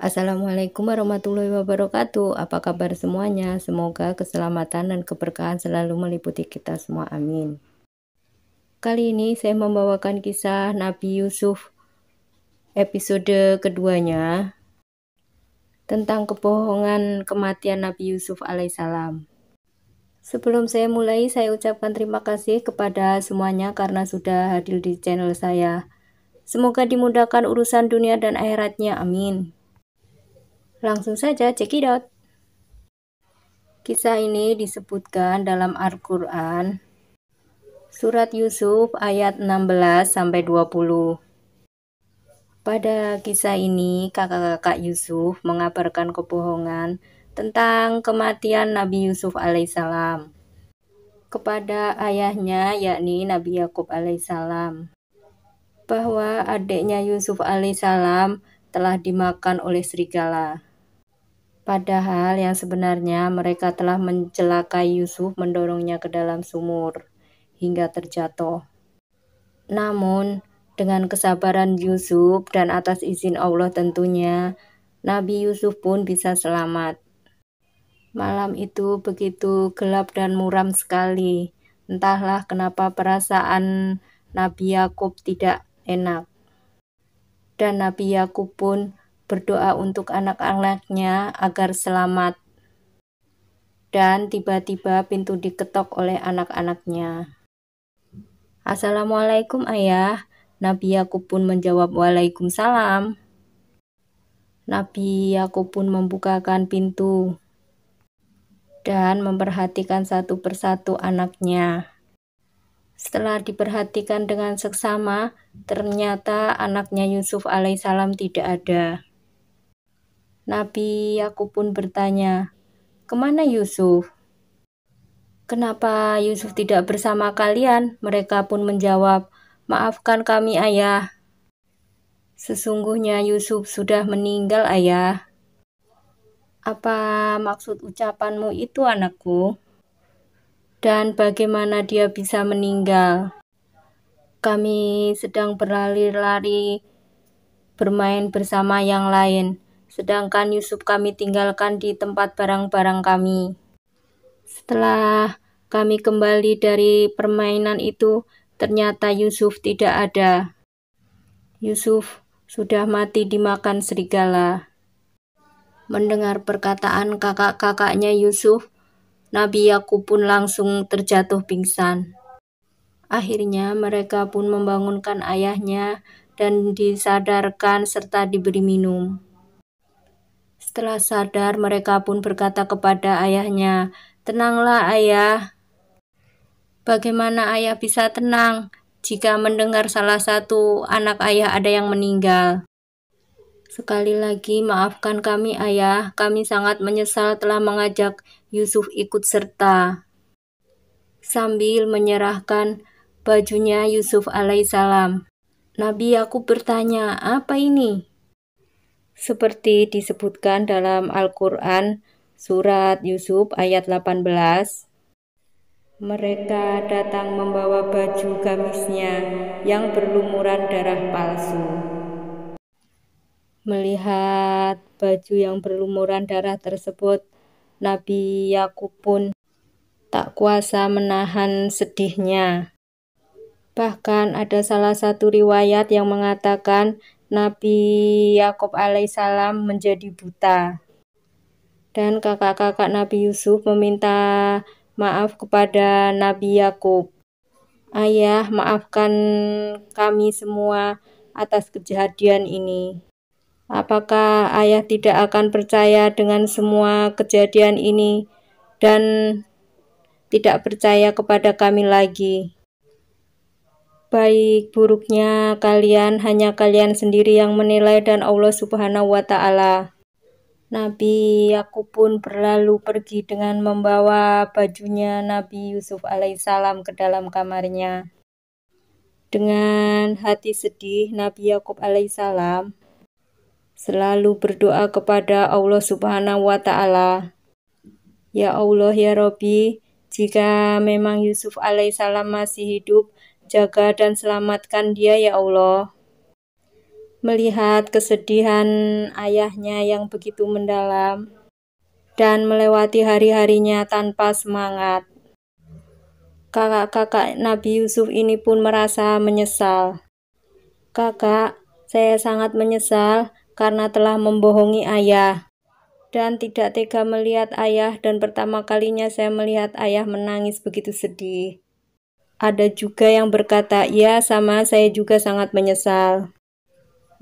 Assalamualaikum warahmatullahi wabarakatuh. Apa kabar semuanya? Semoga keselamatan dan keberkahan selalu meliputi kita semua. Amin. Kali ini saya membawakan kisah Nabi Yusuf episode keduanya tentang kebohongan kematian Nabi Yusuf alaihissalam. Sebelum saya mulai, saya ucapkan terima kasih kepada semuanya karena sudah hadir di channel saya. Semoga dimudahkan urusan dunia dan akhiratnya. Amin. Langsung saja cekidot. Kisah ini disebutkan dalam Al-Quran, Surat Yusuf ayat 16-20. Pada kisah ini, kakak-kakak Yusuf mengabarkan kebohongan tentang kematian Nabi Yusuf alaihissalam kepada ayahnya, yakni Nabi Yakub alaihissalam, bahwa adiknya Yusuf alaihissalam telah dimakan oleh serigala. Padahal yang sebenarnya mereka telah mencelakai Yusuf, mendorongnya ke dalam sumur hingga terjatuh. Namun dengan kesabaran Yusuf dan atas izin Allah tentunya, Nabi Yusuf pun bisa selamat. Malam itu begitu gelap dan muram sekali. Entahlah kenapa perasaan Nabi Yakub tidak enak. Dan Nabi Yakub pun berdoa untuk anak-anaknya agar selamat. Dan tiba-tiba pintu diketok oleh anak-anaknya. Assalamualaikum ayah. Nabi Yakub pun menjawab waalaikumsalam. Nabi Yakub pun membukakan pintu dan memperhatikan satu persatu anaknya. Setelah diperhatikan dengan seksama, ternyata anaknya Yusuf alaihissalam tidak ada. Nabi Yakub pun bertanya, "Kemana Yusuf? Kenapa Yusuf tidak bersama kalian?" Mereka pun menjawab, "Maafkan kami ayah. Sesungguhnya Yusuf sudah meninggal ayah." "Apa maksud ucapanmu itu anakku? Dan bagaimana dia bisa meninggal? Kami sedang berlari-lari bermain bersama yang lain, sedangkan Yusuf kami tinggalkan di tempat barang-barang kami. Setelah kami kembali dari permainan itu, ternyata Yusuf tidak ada. Yusuf sudah mati dimakan serigala." Mendengar perkataan kakak-kakaknya Yusuf, Nabi Yakub pun langsung terjatuh pingsan. Akhirnya mereka pun membangunkan ayahnya dan disadarkan serta diberi minum. Setelah sadar, mereka pun berkata kepada ayahnya, "Tenanglah ayah." "Bagaimana ayah bisa tenang jika mendengar salah satu anak ayah ada yang meninggal? Sekali lagi maafkan kami ayah, kami sangat menyesal telah mengajak Yusuf ikut serta." Sambil menyerahkan bajunya Yusuf alaihissalam, Nabi Yakub bertanya, "Apa ini?" Seperti disebutkan dalam Al-Quran, Surat Yusuf ayat 18, mereka datang membawa baju gamisnya yang berlumuran darah palsu. Melihat baju yang berlumuran darah tersebut, Nabi Yakub pun tak kuasa menahan sedihnya. Bahkan ada salah satu riwayat yang mengatakan Nabi Yakub alaihissalam menjadi buta. Dan kakak-kakak Nabi Yusuf meminta maaf kepada Nabi Yakub. "Ayah, maafkan kami semua atas kejadian ini. Apakah ayah tidak akan percaya dengan semua kejadian ini dan tidak percaya kepada kami lagi? Baik buruknya kalian hanya kalian sendiri yang menilai dan Allah Subhanahu wa Ta'ala." Nabi Yakub pun berlalu pergi dengan membawa bajunya Nabi Yusuf alaihissalam ke dalam kamarnya. Dengan hati sedih, Nabi Yakub alaihissalam selalu berdoa kepada Allah Subhanahu wa Ta'ala, "Ya Allah, ya Robbi, jika memang Yusuf alaihissalam masih hidup, jaga dan selamatkan dia ya Allah." Melihat kesedihan ayahnya yang begitu mendalam dan melewati hari-harinya tanpa semangat, kakak-kakak Nabi Yusuf ini pun merasa menyesal. Kakak, saya sangat menyesal karena telah membohongi ayah dan tidak tega melihat ayah, dan pertama kalinya saya melihat ayah menangis begitu sedih. Ada juga yang berkata, ya sama, saya juga sangat menyesal.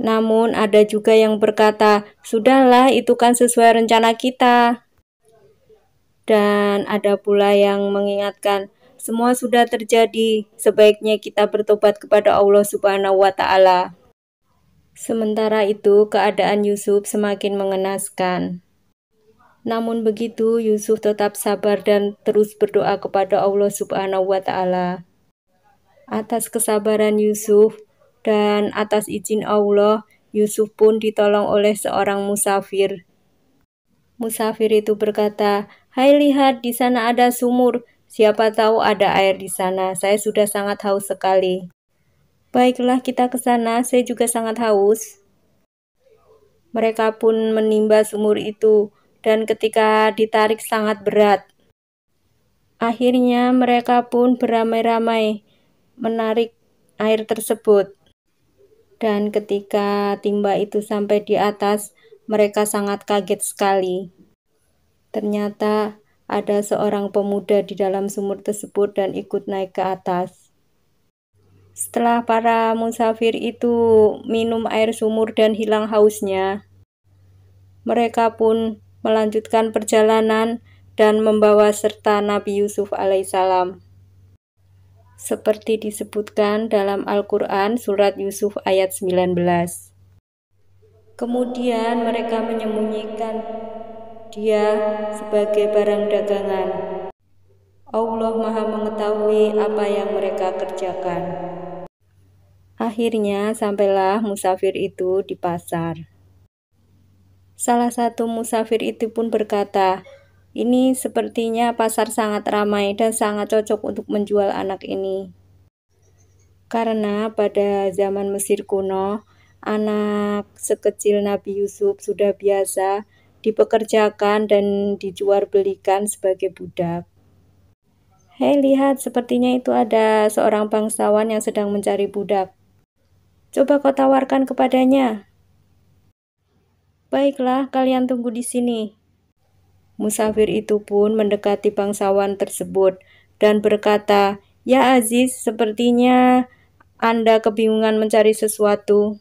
Namun ada juga yang berkata, sudahlah, itu kan sesuai rencana kita. Dan ada pula yang mengingatkan, semua sudah terjadi, sebaiknya kita bertobat kepada Allah Subhanahu wa Ta'ala. Sementara itu, keadaan Yusuf semakin mengenaskan. Namun begitu, Yusuf tetap sabar dan terus berdoa kepada Allah Subhanahu wa Ta'ala. Atas kesabaran Yusuf dan atas izin Allah, Yusuf pun ditolong oleh seorang musafir. Musafir itu berkata, "Hai, lihat, di sana ada sumur. Siapa tahu ada air di sana. Saya sudah sangat haus sekali." "Baiklah, kita ke sana. Saya juga sangat haus." Mereka pun menimba sumur itu, dan ketika ditarik sangat berat. Akhirnya mereka pun beramai-ramai menarik air tersebut. Dan ketika timba itu sampai di atas, mereka sangat kaget sekali. Ternyata ada seorang pemuda di dalam sumur tersebut dan ikut naik ke atas. Setelah para musafir itu minum air sumur dan hilang hausnya, mereka pun melanjutkan perjalanan dan membawa serta Nabi Yusuf alaihissalam. Seperti disebutkan dalam Al-Quran surat Yusuf ayat 19. Kemudian mereka menyembunyikan dia sebagai barang dagangan. Allah Maha mengetahui apa yang mereka kerjakan. Akhirnya sampailah musafir itu di pasar. Salah satu musafir itu pun berkata, "Ini sepertinya pasar sangat ramai dan sangat cocok untuk menjual anak ini." Karena pada zaman Mesir kuno, anak sekecil Nabi Yusuf sudah biasa dipekerjakan dan dijual belikan sebagai budak. "Hei, lihat, sepertinya itu ada seorang bangsawan yang sedang mencari budak. Coba kau tawarkan kepadanya." "Baiklah, kalian tunggu di sini." Musafir itu pun mendekati bangsawan tersebut dan berkata, "Ya Aziz, sepertinya Anda kebingungan mencari sesuatu.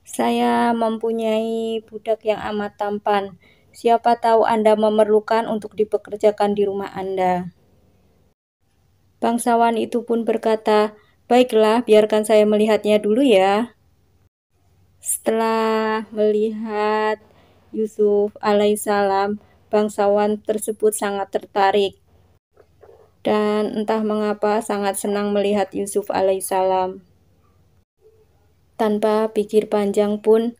Saya mempunyai budak yang amat tampan. Siapa tahu Anda memerlukan untuk dipekerjakan di rumah Anda." Bangsawan itu pun berkata, "Baiklah, biarkan saya melihatnya dulu ya." Setelah melihat Yusuf alaihissalam, bangsawan tersebut sangat tertarik dan entah mengapa sangat senang melihat Yusuf alaihissalam. Tanpa pikir panjang pun,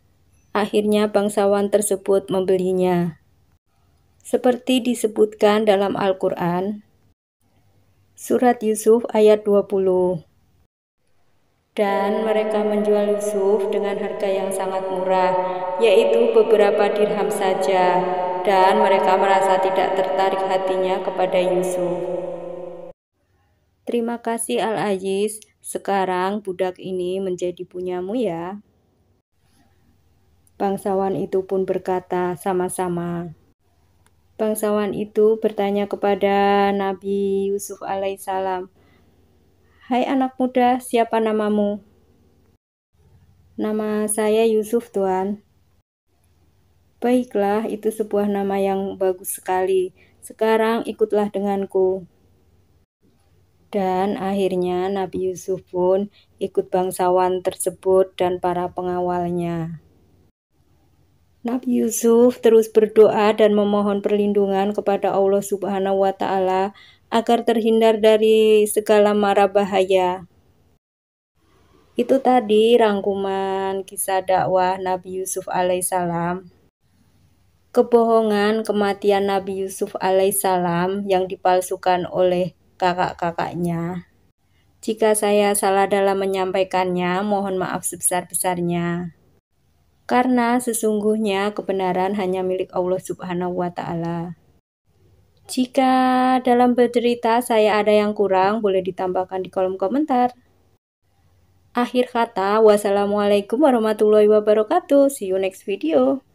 akhirnya bangsawan tersebut membelinya. Seperti disebutkan dalam Al-Quran, surat Yusuf ayat 20. Dan mereka menjual Yusuf dengan harga yang sangat murah, yaitu beberapa dirham saja, dan mereka merasa tidak tertarik hatinya kepada Yusuf. "Terima kasih Al-Aziz, sekarang budak ini menjadi punyamu ya." Bangsawan itu pun berkata, "Sama-sama." Bangsawan itu bertanya kepada Nabi Yusuf alaihissalam, "Hai anak muda, siapa namamu?" "Nama saya Yusuf, Tuan." "Baiklah, itu sebuah nama yang bagus sekali. Sekarang ikutlah denganku." Dan akhirnya Nabi Yusuf pun ikut bangsawan tersebut dan para pengawalnya. Nabi Yusuf terus berdoa dan memohon perlindungan kepada Allah Subhanahu wa Ta'ala agar terhindar dari segala mara bahaya. Itu tadi rangkuman kisah dakwah Nabi Yusuf alaihissalam. Kebohongan kematian Nabi Yusuf alaihissalam yang dipalsukan oleh kakak-kakaknya. Jika saya salah dalam menyampaikannya, mohon maaf sebesar-besarnya. Karena sesungguhnya kebenaran hanya milik Allah Subhanahu wa Ta'ala. Jika dalam bercerita saya ada yang kurang, boleh ditambahkan di kolom komentar. Akhir kata, wassalamualaikum warahmatullahi wabarakatuh. See you next video.